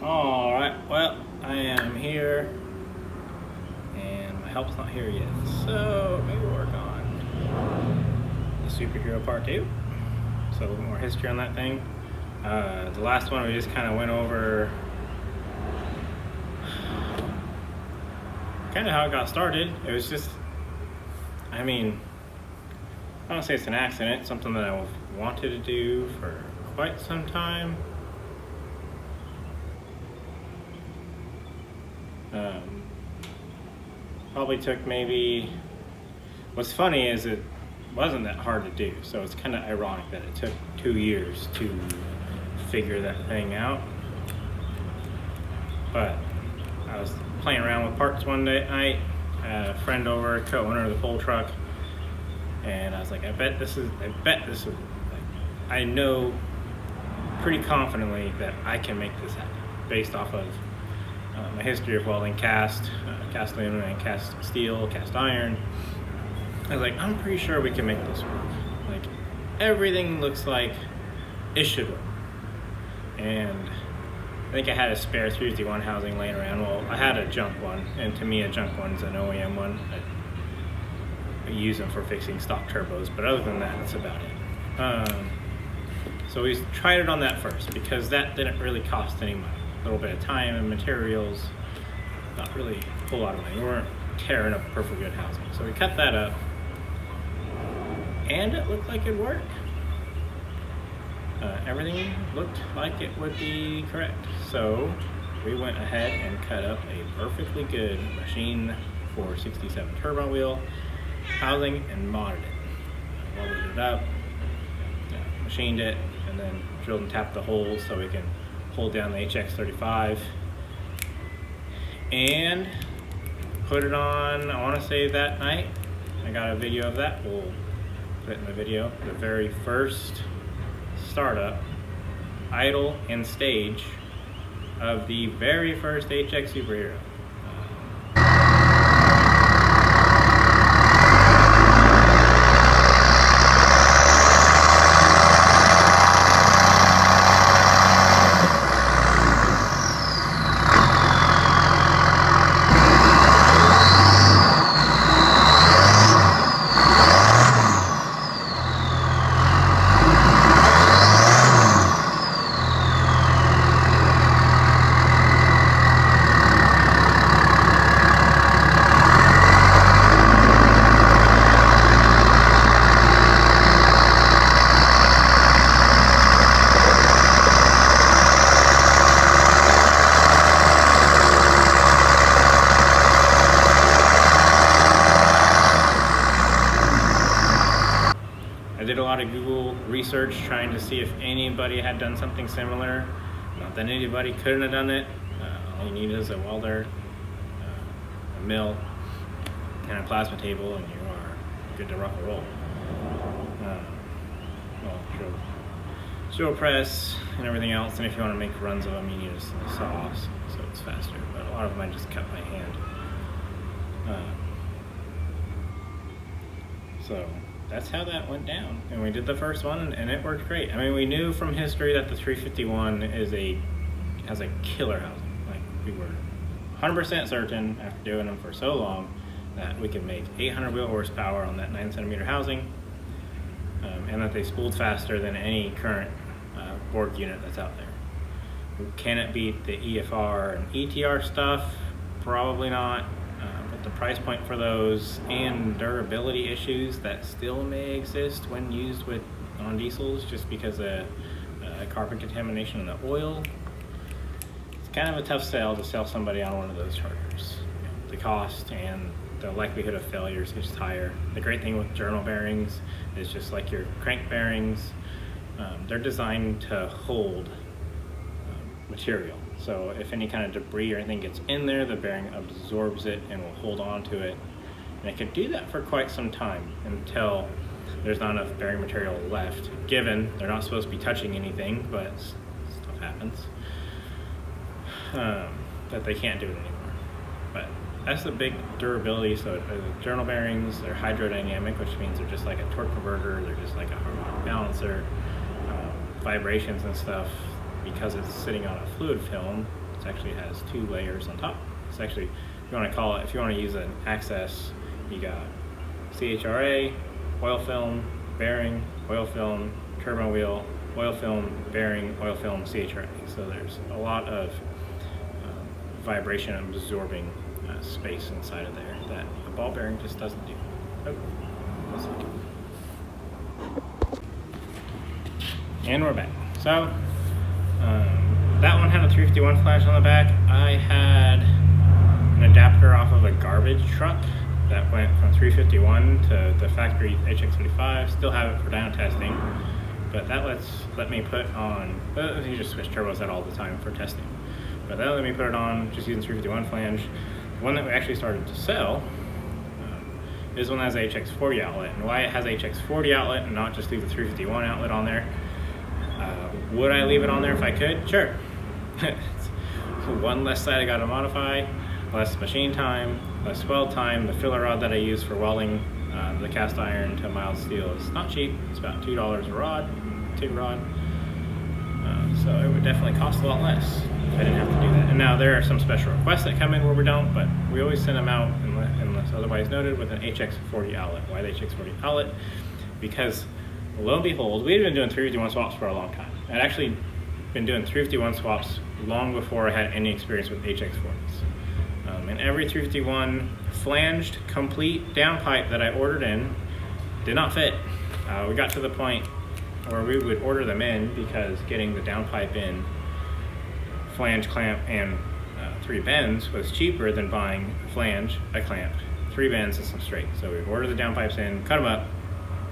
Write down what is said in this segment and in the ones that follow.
Alright, well, I am here, and my help's not here yet, so maybe we'll work on the superhero part 2. So a little more history on that thing. The last one we just kind of went over kind of how it got started. It was just, I don't say it's an accident, it's something that I wanted to do for quite some time. Probably took maybe, what's funny is it wasn't that hard to do, so it's kind of ironic that it took 2 years to figure that thing out. But I was playing around with parts one night, I had a friend over, co-owner of the pole truck, and I was like, I bet this is, I know pretty confidently that I can make this happen based off of my history of welding cast aluminum and cast steel, cast iron. I was like, I'm pretty sure we can make this work. Like, everything looks like it should work. And I think I had a spare 351 housing laying around. Well, I had a junk one, and to me a junk one's an OEM one. I use them for fixing stock turbos, but other than that, that's about it. So we tried it on that first, because that didn't really cost any money. A little bit of time and materials, not really a whole lot of money. We weren't tearing up perfectly good housing. So we cut that up, and it looked like it'd work. Everything looked like it would be correct. So we went ahead and cut up a perfectly good machine 467 turbine wheel housing and modded it. Welded it up, machined it, and then drilled and tapped the holes so we can hold down the HX35 and put it on. I want to say that night. I got a video of that. We'll put it in the video. The very first startup, idle, and stage of the very first HX Superhero. I did a lot of Google research trying to see if anybody had done something similar. Not that anybody couldn't have done it. All you need is a welder, a mill, and a plasma table, and you are good to rock and roll. Drill press and everything else, and if you want to make runs of them, you need a saw, so it's faster. But a lot of them I just cut by hand. So that's how that went down, and we did the first one, and it worked great. I mean, we knew from history that the 351 has a killer housing. Like, we were 100% certain after doing them for so long that we could make 800 wheel horsepower on that 9cm housing, and that they spooled faster than any current board unit that's out there. Can it beat the EFR and ETR stuff? Probably not. But the price point for those and durability issues that still may exist when used with non-diesels, just because of carbon contamination in the oil, it's kind of a tough sell to sell somebody on one of those chargers. The cost and the likelihood of failure is just higher. The great thing with journal bearings is, just like your crank bearings, they're designed to hold material. So if any kind of debris or anything gets in there, the bearing absorbs it and will hold on to it. And it can do that for quite some time until there's not enough bearing material left, given they're not supposed to be touching anything, but stuff happens, that they can't do it anymore. But that's the big durability. So the journal bearings, they're hydrodynamic, which means they're just like a torque converter, they're just like a harmonic balancer. Vibrations and stuff, because it's sitting on a fluid film, actually has 2 layers on top. It's actually, if you want to call it, if you want to use an access, you got CHRA, oil film, bearing, oil film, turbine wheel, oil film, bearing, oil film, CHRA. So there's a lot of vibration absorbing space inside of there that a ball bearing just doesn't do. Oh, and we're back. So that one had a 351 flash on the back. I had an adapter off of a garbage truck that went from 351 to the factory HX75. Still have it for down testing, but that let me put on, you just switch turbos out all the time for testing. But that let me put it on just using 351 flange. The one that we actually started to sell is one that has a HX40 outlet. And why it has a HX40 outlet and not just leave the 351 outlet on there? Would I leave it on there if I could? Sure. One less side I got to modify, less machine time, less weld time. The filler rod that I use for welding the cast iron to mild steel is not cheap. It's about $2 a rod, TIG rod. So it would definitely cost a lot less if I didn't have to do that. And now there are some special requests that come in where we don't, but we always send them out unless otherwise noted with an HX40 outlet. Why the HX40 outlet? Because lo and behold, we had been doing 351 swaps for a long time. I'd actually been doing 351 swaps long before I had any experience with HX40s. And every 351 flanged complete downpipe that I ordered in did not fit. We got to the point where we would order them in because getting the downpipe in, flange, clamp, and 3 bends was cheaper than buying a flange, a clamp, 3 bends, and some straight. So we'd order the downpipes in, cut them up,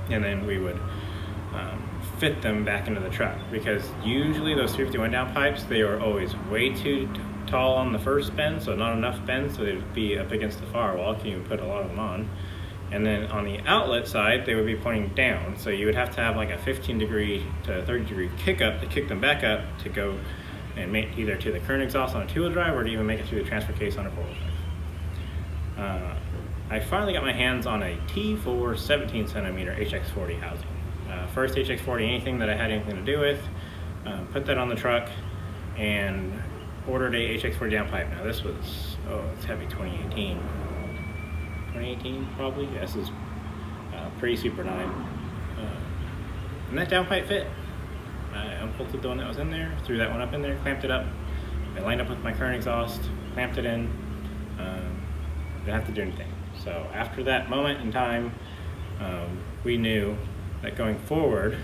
and then we would fit them back into the truck, because usually those 351 downpipes, they are always way too tall on the first bend, so not enough bend, so they'd be up against the firewall. Can you put a lot of them on? And then on the outlet side, they would be pointing down, so you would have to have like a 15 degree to 30 degree kick up to kick them back up to go and make either to the current exhaust on a 2-wheel drive or to even make it through the transfer case on a 4-wheel drive. I finally got my hands on a T4 17 centimeter HX40 housing. First HX40 anything that I had anything to do with, put that on the truck and ordered a HX40 downpipe. Now this was, it's heavy, 2018. 2018 probably? Yeah, this is pretty Super 9. And that downpipe fit. I unbolted the one that was in there, threw that one up in there, clamped it up. I lined up with my current exhaust, clamped it in. Didn't have to do anything. So after that moment in time, we knew that going forward,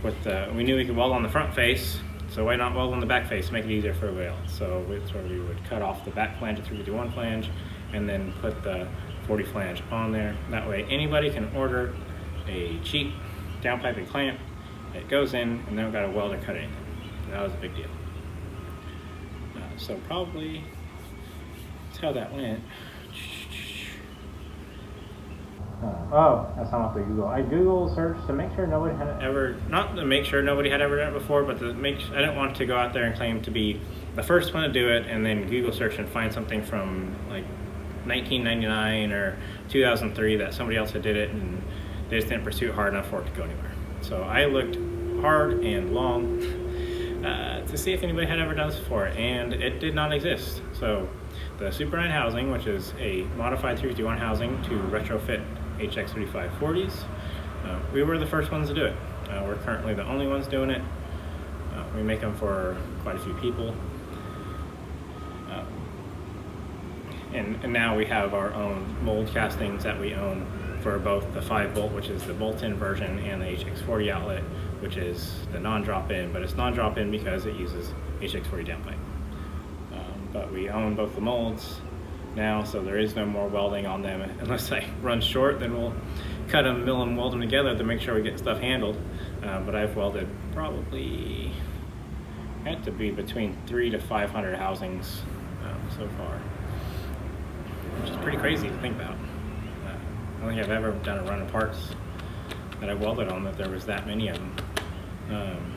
we knew we could weld on the front face, so why not weld on the back face to make it easier for everybody else? So that's where we would cut off the back flange of 351 flange and then put the 40 flange on there. That way anybody can order a cheap downpipe and clamp, it goes in, and then we've got to weld or cut anything. That was a big deal. So probably that's how that went. That's not the Google. I Google searched to make sure nobody had ever, not to make sure nobody had ever done it before, but to make I didn't want to go out there and claim to be the first one to do it and then Google search and find something from like 1999 or 2003 that somebody else had did it and they just didn't pursue it hard enough for it to go anywhere. So I looked hard and long to see if anybody had ever done this before, and it did not exist. So the Super 9 housing, which is a modified 351 housing to retrofit HX3540s, we were the first ones to do it. We're currently the only ones doing it. We make them for quite a few people. And now we have our own mold castings that we own for both the 5-bolt, which is the bolt-in version, and the HX40 outlet, which is the non-drop-in, but it's non-drop-in because it uses HX40 downpipe. But we own both the molds now, so there is no more welding on them. Unless I run short, then we'll cut them, mill them, weld them together to make sure we get stuff handled. But I've welded probably, had to be between 300 to 500 housings so far, which is pretty crazy to think about. I don't think I've ever done a run of parts that I welded on that there was that many of them.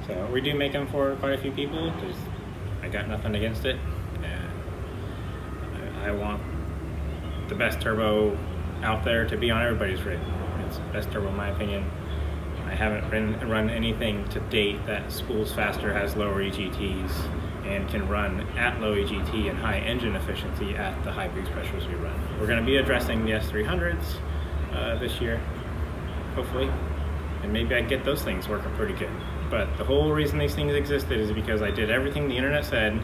So we do make them for quite a few people. I got nothing against it. I want the best turbo out there to be on everybody's rig. It's the best turbo in my opinion. I haven't run anything to date that spools faster, has lower EGTs, and can run at low EGT and high engine efficiency at the high boost pressures we run. We're going to be addressing the S300s this year, hopefully, and maybe I get those things working pretty good. But the whole reason these things existed is because I did everything the internet said,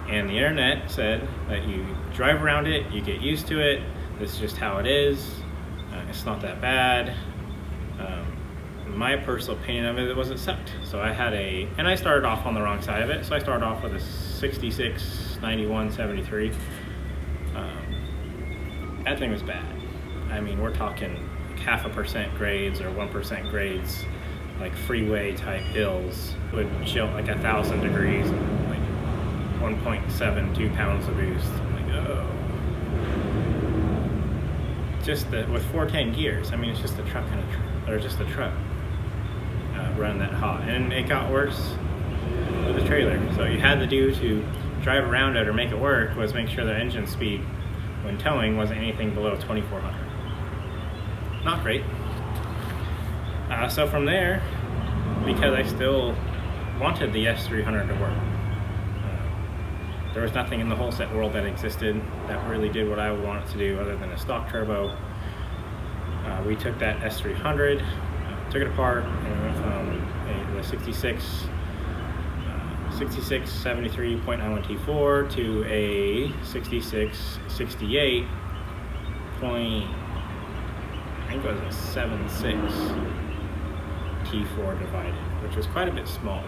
and the internet said that you drive around it, you get used to it, this is just how it is, it's not that bad. My personal opinion of it was it sucked. So I had and I started off on the wrong side of it, so I started off with a 66, 91, 73. That thing was bad. I mean, we're talking 0.5% grades or 1% grades, like freeway type hills would chill like 1,000 degrees and like 1.72 pounds of boost. I'm like, oh. Just with 410 gears, I mean, it's just a truck or just a truck run that hot. And it got worse with the trailer. So you had to do to drive around it or make it work was make sure the engine speed when towing wasn't anything below 2,400. Not great. So from there, because I still wanted the S300 to work, there was nothing in the whole set world that existed that really did what I wanted to do other than a stock turbo. We took that S300, took it apart, and went from the 66 73.91 T4 to a 66 68 point, I think it was a 76 T4 divided, which was quite a bit smaller.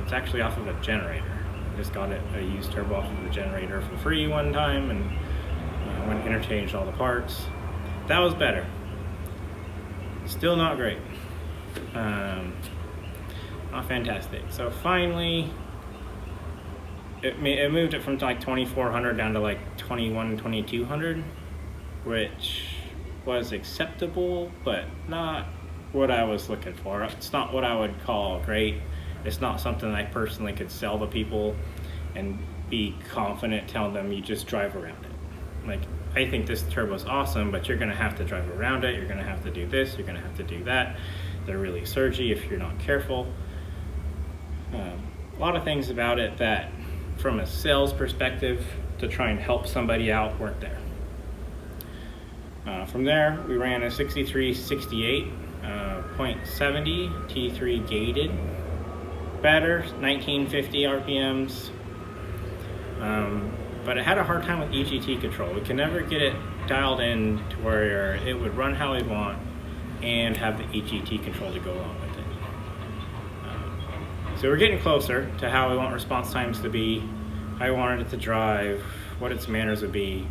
It's actually off of a generator. I just got a used turbo off of the generator for free one time, and went and interchanged all the parts. That was better. Still not great. Not fantastic. So finally, it moved it from like 2,400 down to like 2,200, which was acceptable, but not what I was looking for. It's not what I would call great. It's not something I personally could sell to people and be confident telling them you just drive around it. Like, I think this turbo is awesome, but you're gonna have to drive around it, you're gonna have to do this, you're gonna have to do that. They're really surgy if you're not careful. A lot of things about it that, from a sales perspective, to try and help somebody out, weren't there. From there, we ran a 6368.70 T3 gated. Better, 1950 RPMs. But it had a hard time with EGT control. We could never get it dialed in to where it would run how we want and have the EGT control to go along with it. So we're getting closer to how we want response times to be, how we wanted it to drive, what its manners would be.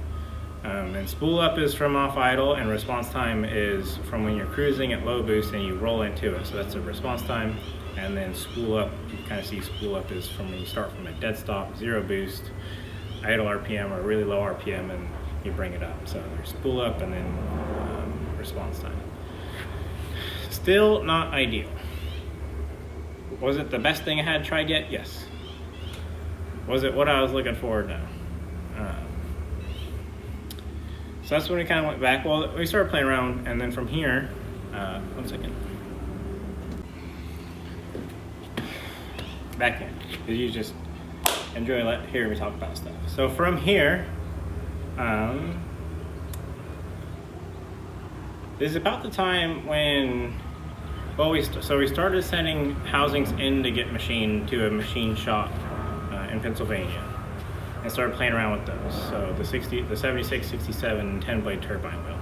And spool up is from off idle, and response time is from when you're cruising at low boost and you roll into it. So that's a response time. And then spool up, you can kind of see spool up is from when you start from a dead stop, 0 boost, idle RPM or really low RPM, and you bring it up. So there's spool up and then response time. Still not ideal. Was it the best thing I had tried yet? Yes. Was it what I was looking for? No. So that's when we kind of went back. Well, we started playing around, and then from here, one second. Back in, because you just enjoy hearing me talk about stuff. So from here, this is about the time when, well, we started sending housings in to get machined to a machine shop in Pennsylvania, and started playing around with those. So the 76, 67, 10-blade turbine wheel.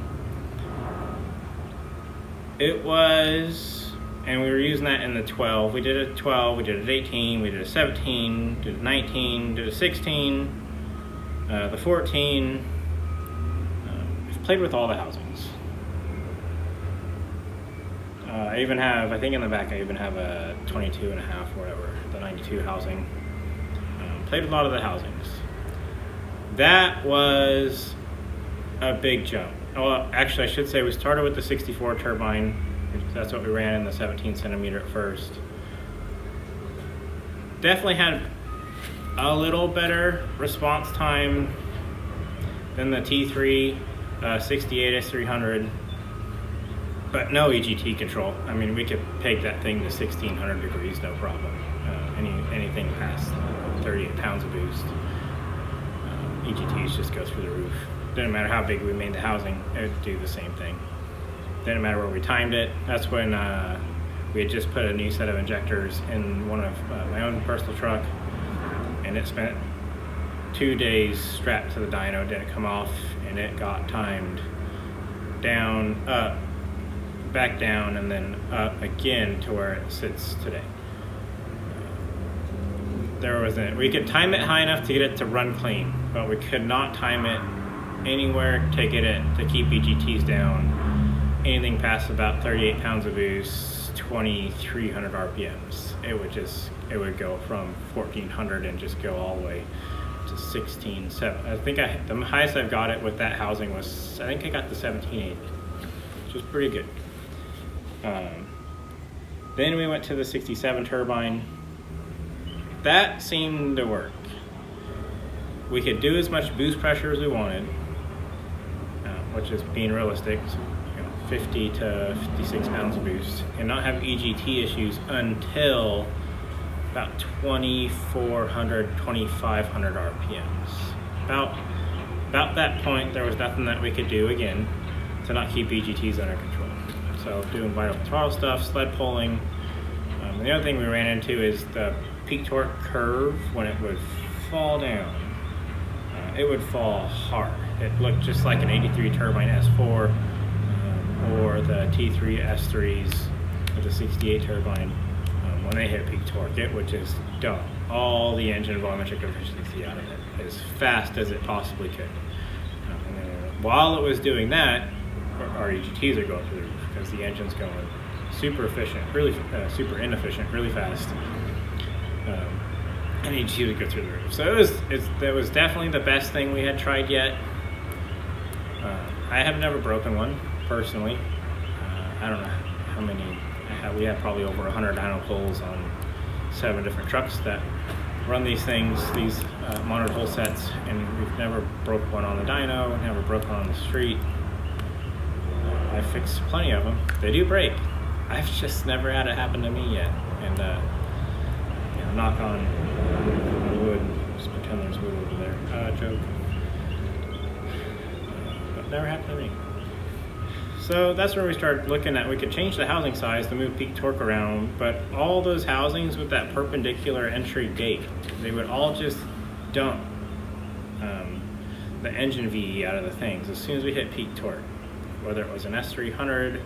It was, and we were using that in the 12. We did a 12, we did an 18, we did a 17, did a 19, did a 16, the 14. We've played with all the housings. I even have, I think in the back, I even have a 22 and a half, or whatever, the 92 housing. Played with a lot of the housings. That was a big jump. Well, actually, I should say we started with the 64 turbine. That's what we ran in the 17 centimeter at first. Definitely had a little better response time than the T3 68 S300. but no EGT control. I mean, we could peg that thing to 1600 degrees, no problem. Anything past 38 pounds of boost, EGTs just go through the roof. Didn't matter how big we made the housing, it would do the same thing. Didn't matter where we timed it. That's when we had just put a new set of injectors in one of my own personal truck, and it spent 2 days strapped to the dyno, didn't come off, and it got timed down, up, back down, and then up again to where it sits today. We could time it high enough to get it to run clean, but we could not time it anywhere to get it to keep EGTs down. Anything past about 38 pounds of boost, 2,300 RPMs. It would go from 1,400 and just go all the way to 16.7. I think the highest I've got it with that housing was, I think I got to 17.8, which was pretty good. Then we went to the 67 turbine. That seemed to work. We could do as much boost pressure as we wanted, which is being realistic, so, 50 to 56 pounds of boost, and not have EGT issues until about 2,400, 2,500 RPMs. About that point, there was nothing that we could do again to not keep EGTs under control. So doing vital throttle stuff, sled pulling. The other thing we ran into is the peak torque curve. When it would fall down, it would fall hard. It looked just like an 83 turbine S4 or the T3 S3s with the 68 turbine. When they hit peak torque, it would just dump all the engine volumetric efficiency out of it as fast as it possibly could. And then while it was doing that, our EGTs are going through the roof because the engine's going super efficient, really super inefficient, really fast. And EGT would go through the roof. So it was definitely the best thing we had tried yet. I have never broken one personally. I don't know how many we have probably over 100 dyno pulls on 7 different trucks that run these things, these monitored hull sets, and we've never broke one on the dyno, never broke one on the street. I fixed plenty of them. They do break. I've just never had it happen to me yet. And knock on wood. Just pretend there's wood over there. Joke. But never happened to me. So that's where we started looking at, we could change the housing size to move peak torque around, but all those housings with that perpendicular entry gate, they would all just dump the engine VE out of the things as soon as we hit peak torque, whether it was an S300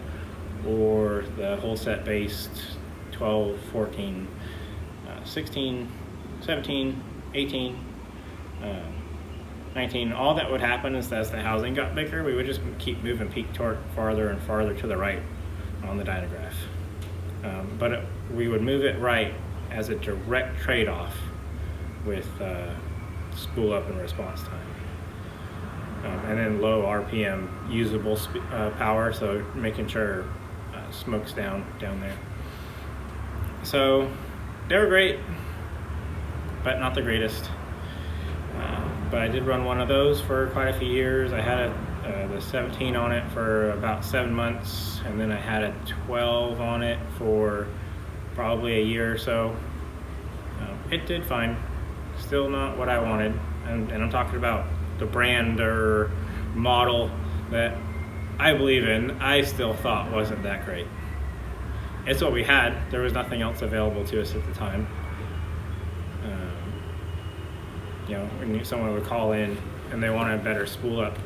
or the whole set based 12, 14, 16, 17, 18, 19, all that would happen is that as the housing got bigger, we would just keep moving peak torque farther and farther to the right on the dynograph. But we would move it right as a direct trade-off with spool up and response time. And then low RPM usable power, so making sure smoke's down there. So they were great, but not the greatest. But I did run one of those for quite a few years. I had the 17 on it for about 7 months, and then I had a 12 on it for probably a year or so. It did fine. Still not what I wanted, and I'm talking about the brand or model that I believe in. I still thought wasn't that great. It's what we had. There was nothing else available to us at the time. When someone would call in and they want a better spool up,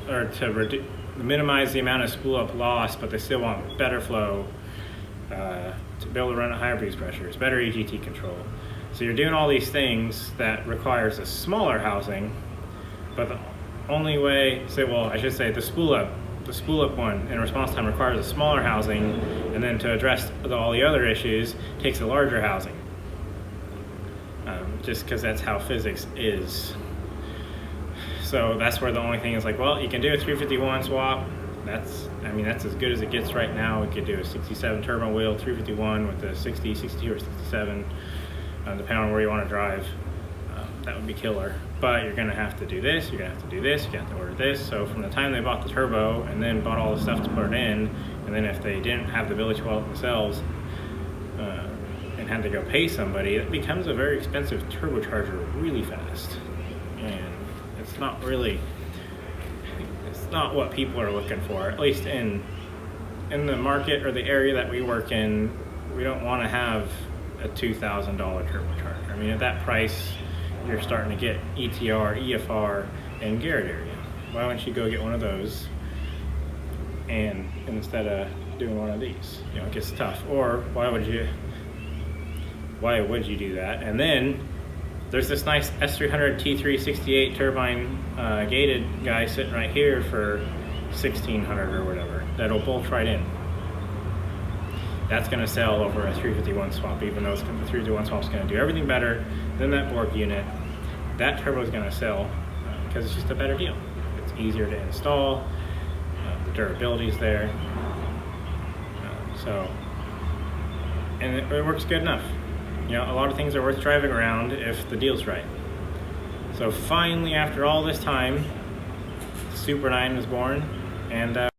or to minimize the amount of spool up loss, but they still want better flow, to be able to run at higher boost pressures, better EGT control. So you're doing all these things that requires a smaller housing, but the only way, the spool up one in response time requires a smaller housing, and then to address all the other issues takes a larger housing. Just because that's how physics is. So that's where the only thing is you can do a 351 swap. That's as good as it gets right now. We could do a 67 turbo wheel 351 with a 60, 62, or 67, depending on where you want to drive. That would be killer. But you're gonna have to do this, you're gonna have to do this, you're gonna have to order this. So from the time they bought the turbo and then bought all the stuff to put it in, And then if they didn't have the ability to weld it themselves and had to go pay somebody, it becomes a very expensive turbocharger really fast. And it's not what people are looking for, at least in the market or the area that we work in. We don't want to have a $2,000 turbocharger. I mean, at that price, you're starting to get ETR, EFR, and Garrett area. Why don't you go get one of those, and instead of doing one of these? You know, it gets tough. Or why would you do that? And then there's this nice S300 T368 turbine gated guy sitting right here for $1,600 or whatever. That'll bolt right in. That's going to sell over a 351 swap, even though the 351 swap is going to do everything better than that Borg unit. That turbo is going to sell because it's just a better deal. It's easier to install. The durability is there. And it works good enough. You know, a lot of things are worth driving around if the deal's right. So finally, after all this time, the Super 9 was born, and